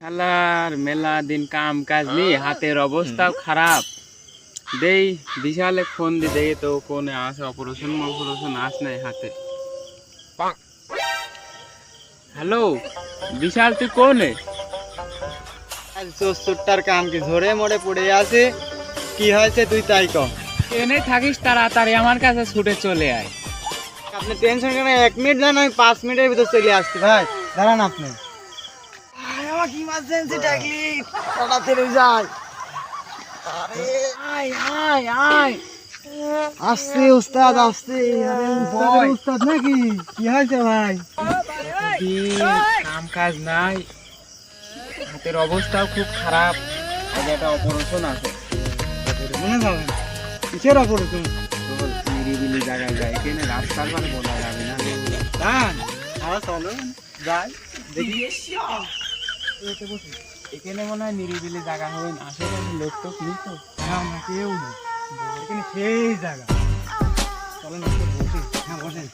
শালার মেলা দিন কাম কাজ নেই, হাতের অবস্থাও খারাপ। দেই বিশালে ফোন দি দেই তো কোনে আসে, অপারেশন আস নাই হাতে। হ্যালো বিশাল, তুই কোনে? চোরটার কাম কি ঝরে মরে পড়ে আছে? কি হয়েছে তুই তাই কম। ট্রেনে থাকিস, তাড়াতাড়ি আমার কাছে ছুটে চলে আয়। আপনি টেনশন করেন, 1 মিনিট যান, আমি 5 মিনিটের ভিতর চলে আসছি। ভাই দাঁড়ান আপনি। আমাকে ইমার্জেন্সি ডাকলি, তাড়াতাড়ি যাই। আরে আয় আয় আয়, আসছে উস্তাদ আসছে। আরে উস্তাদ নাকি? কি হয়েছে ভাই? কাম কাজ নাই, হাতের অবস্থাও খুব খারাপ। আজ একটা অপারেশন আছে। মনে যাবেন কিসের অপারেশন? নিরিবিলি জায়গায় যায়, এখানে রাস্তার মানে বলা যাবে না। যান চলো যাই দেখি। এখানে মনে হয় নিরিবিলি জায়গা হবে না, আশেপাশে লোক তো নেই তো। না কেউ নেই, এখানে সেই জায়গা। চলেন একটু বসি। হ্যাঁ বসেন।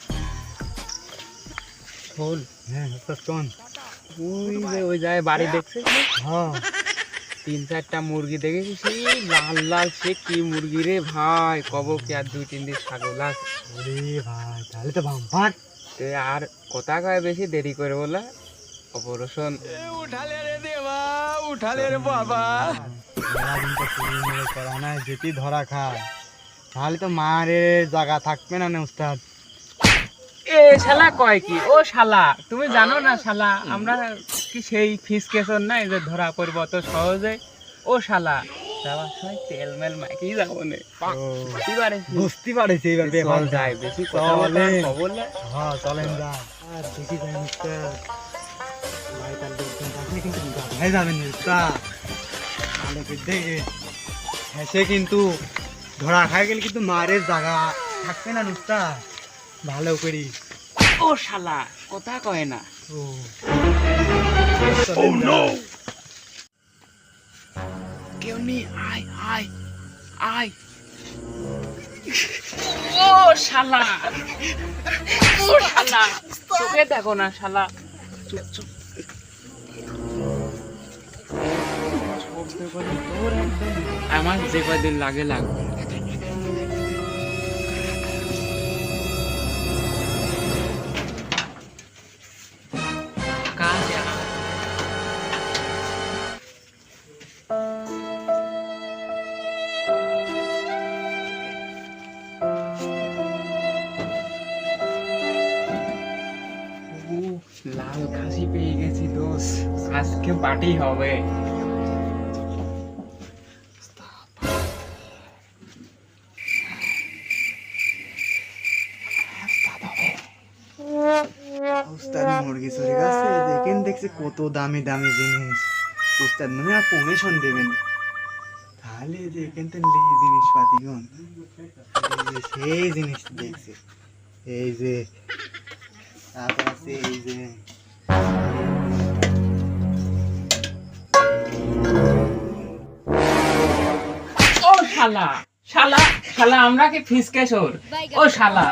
শোন, হ্যাঁ শোন, ওই যে ওই জায়গায় বাড়ি দেখছে, হ্যাঁ 3-4টা মুরগি দেখেছি, সেই লাল লাল, সে কি মুরগি রে ভাই, কব কি আর 2-3 দিন ছাগল আছে। ওরে ভাই তাহলে তো বাম্পার। তো আর কথা কয় বেশি দেরি করে বলা অপারেশন। উঠালে রে দেবা, উঠালে রে বাবা। সারাদিনটা চুরি মেরে করা নাই, যেটি ধরা খায় তাহলে তো মারে জায়গা থাকবে না। উস্তাদ এ শালা কয় কি? ও শালা, তুমি জানো না শালা, আমরা কি সেই ফিস কেসর নাই যে ধরা পড়ব অত সহজে? ও শালা যাওয়ার সময় তেল মেল মাইকি যাবো নে, বুঝতে পারেছি এইবার চল যাই, বেশি কথা বলে খবর না। হ্যাঁ চলেন যাই। আর দেখি যাই উস্তাদ, ভাই তার লোকজন থাকলে কিন্তু ভাই যাবেন উস্তাদ। ভালো করে দেখে হেসে কিন্তু ধরা খাই গেলে কিন্তু মারের জায়গা থাকবে না উস্তাদ। ভালো করি। ও শালা কথা কয় না। কেউ নেই, আয় আয় আয়। ও শালা, ও শালা, চোখে দেখো না শালা। চুপ চুপ। আমার যে কদিন লাগে লাগবে। লাল খাসি পেয়ে গেছি দোষ, আজকে পার্টি হবে। উস্তাদ মুরগি চুরি গেছে, দেখেন দেখছি কত দামি দামি জিনিস। উস্তাদ মনে হয় কমিশন দেবেন, তাহলে দেখেন তো জিনিসপাতি গন, সেই জিনিস দেখছি। এই যে তারপর আছে এই যে ও শালা শালা শালা, আমরা কি ফিস কেশর? ও শালা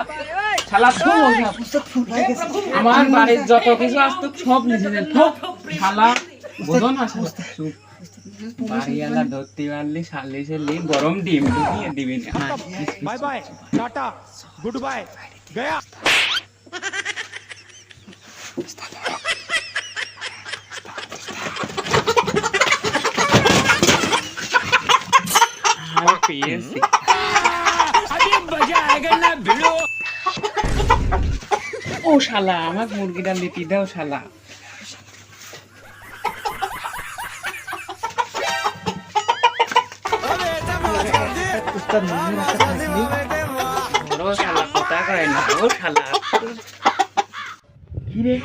শালা, আমার বাড়ির যত কিছু আসতো সব নিজেদের শালা, বোঝো না শালা। চুপ, বাড়িওয়ালা ধরতে পারলি শালিশে লি গরম ডিম ঢুকিয়ে দিবি না। Bye bye tata goodbye गया। ও শালা, আমার মুরগিটা লিপি দাও শালা। উস্তাদ মনে রাখতে থাকলি। ও শালা কথা কয় না, ও শালা। কিরে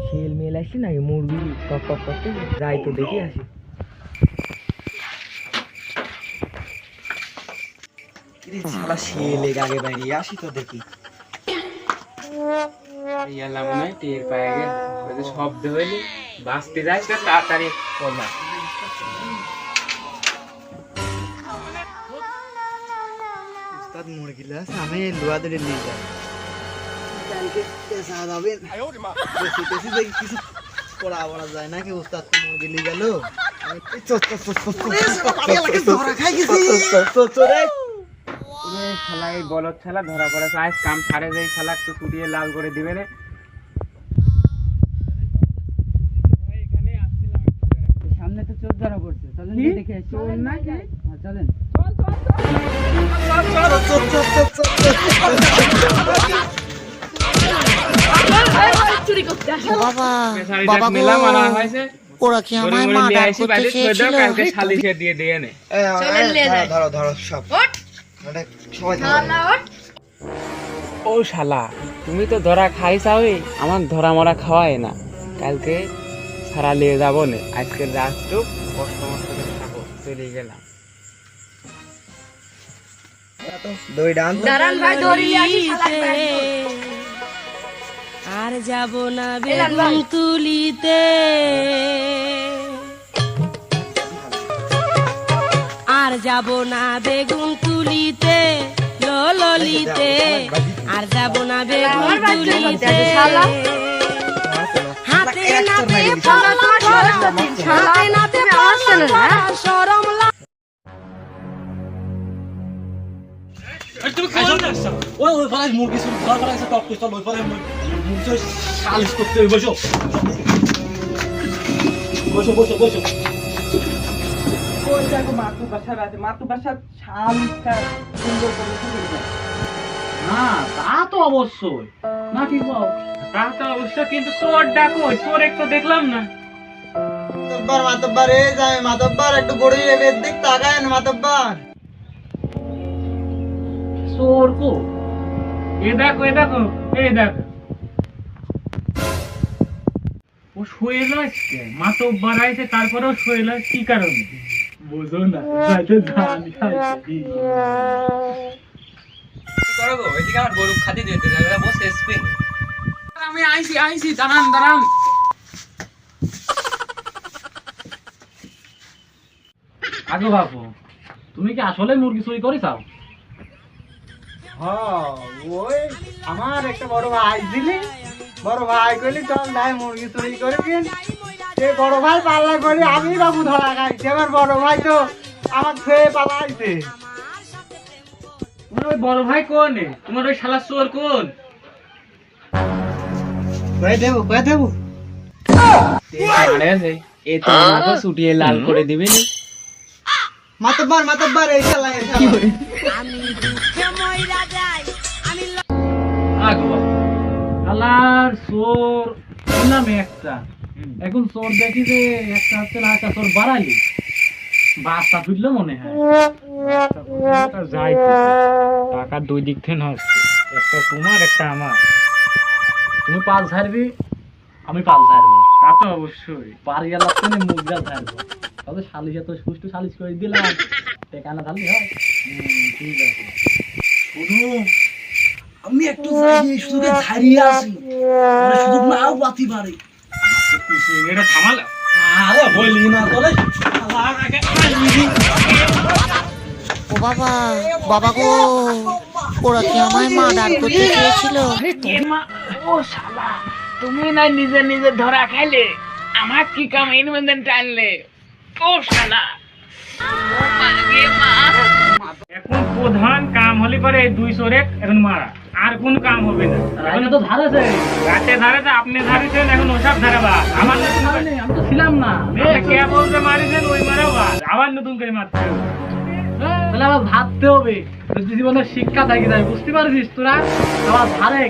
শেল মেল আসছি নাকি? মুরগি কক কক করতে যাই তো দেখি আসি। শালা শেলে আগে বাইরে আসি তো দেখি। ইয়ালা মনে হয় টের পায় গে, ওই যে শব্দ হইলে বাঁচতে যাস না, তাড়াতাড়ি পড়লা। উস্তাদ মুরগি লাস আমি লোয়া ধরে নিয়ে যাই। কালকে পেশা যাবেন, বেশি বেশি দেখি কিছু পড়া পড়া যায় নাকি উস্তাদ তো মুরগি নিয়ে গেল ওরে শালা এই বলদ শালা ধরা পড়েছে আজ কাম ছাড়ে যাই শালা একটু কুটিয়ে লাল করে দিবে রে সামনে তো চোর ধরা পড়ছে চলেন কি? দেখে আসি। চোর নাকি? হ্যাঁ, চলেন বাবা বেচারি বাবা দেখ মেলা গো, মারা হয়েছে ওরা কি গরু আমায় গরু নিয়ে মার্ডার আইসি করতে বাইরে থুয়ে দাও, চেয়েছিল? কালকে সালিশে দিয়ে দিয়ে নে ধরো ধরো সব সবাই ধরো। ও শালা তুমি তো ধরা খাইছাওই আমার ধরা মরা খাওয়ায় না কালকে সারা নিয়ে যাবো না আজকের রাতটুক কষ্ট মষ্ট করে থাকো চলে গেলাম দই ডান আর যাব না বেগুন তুলিতে আর যাব না বেগুন তুলিতে ললিতে আর যাব না বেগুন তুলিতে হাতে নাতে হাতে নাতে শরম ওই পাড়ায় মুরগি শুরু ঘর পাড়ায় টপ করতে ওই পাড়ায় মুরগি সালিশ করতে হবে বসো বসো বসো বসো ওই দেখো মাতৃভাষার আছে মাতৃভাষার শালিশটা সুন্দর করে শুকিয়ে যায় হ্যাঁ তা তো অবশ্যই নাকি বল তা তো অবশ্য কিন্তু চোর ডাকো চোর একটু দেখলাম না মাতব্বার এই যায় মাতব্বার একটু গড়ি এর দিক তাকায় মাতব্বার চোর কো এ দেখো এই দেখো ও শুয়ে লাগছে মাতো বাড়াইছে তারপরেও শুয়ে লাগছে কি কারণে বুঝো না যাইতে ধান খাইছে কি করো গো এদিকে আমার গরু খাতে দিতে যাবে বসে স্প্রিং আমি আইছি দাঁড়ান আগে বাবু তুমি কি আসলে মুরগি চুরি করে চাও ওই আমার একটা বড় ভাই দিলি বড় ভাই কইলি চল নাই মুরগি চুরি করে দিন সে বড় ভাই পাল্লা করে আমি বাবু ধরা খাইছি আমার বড় ভাই তো আমার খেয়ে পালাইছে তোমার ওই বড় ভাই কোন তোমার ওই শালা চোর কোন কয়ে দেবো এ তো মাথা ছুটিয়ে লাল করে দিবে নি মাতব্বার এই শালা আমি দুঃখে মইরা যাই আমি আগে বাবু আলার চোর শুনলাম একটা এখন চোর দেখি যে একটা হচ্ছে না একটা চোর বাড়ালি বাসটা ফিরলো মনে হয় যাই টাকা দুই দিক থেকে হচ্ছে একটা তোমার একটা আমার তুমি পাল ছাড়বি আমি পাল ছাড়বো তা তো অবশ্যই বাড়ি গেলাম তুমি মুখটা ছাড়বো তবে শালিশ এত সুষ্ঠু শালিশ করে দিলাম টেকানা ঢালি হয় ঠিক আছে শুধু আমি একটু সুযোগে ছাড়িয়ে আসি সুযোগ না আরো বাতি পারে এটা থামালা আরে বলি না তোলে ও বাবা বাবা গো ওরা কি আমায় মার্ডার করতে চেয়েছিল? ও শালা তুমি না নিজে ধরা খাইলে আমার কি কাম ইনভেনশন টানলে ও শালা এখন প্রধান কাম হলে পরে এই দুই চোরে এখন মারা আর কোন কাম হবে না রাইনা তো ধারেছে রাতে ধারেছে আপনি ধারেছেন এখন ওসব ধারাবা আমার নতুন করে আমি তো ছিলাম না কে বলতে মারিছেন ওই মারাও আবার নতুন করে মারতে হবে তাহলে আবার ভাবতে হবে যদি জীবনের শিক্ষা থাকি যায় বুঝতে পারছিস তোরা আবার ধারে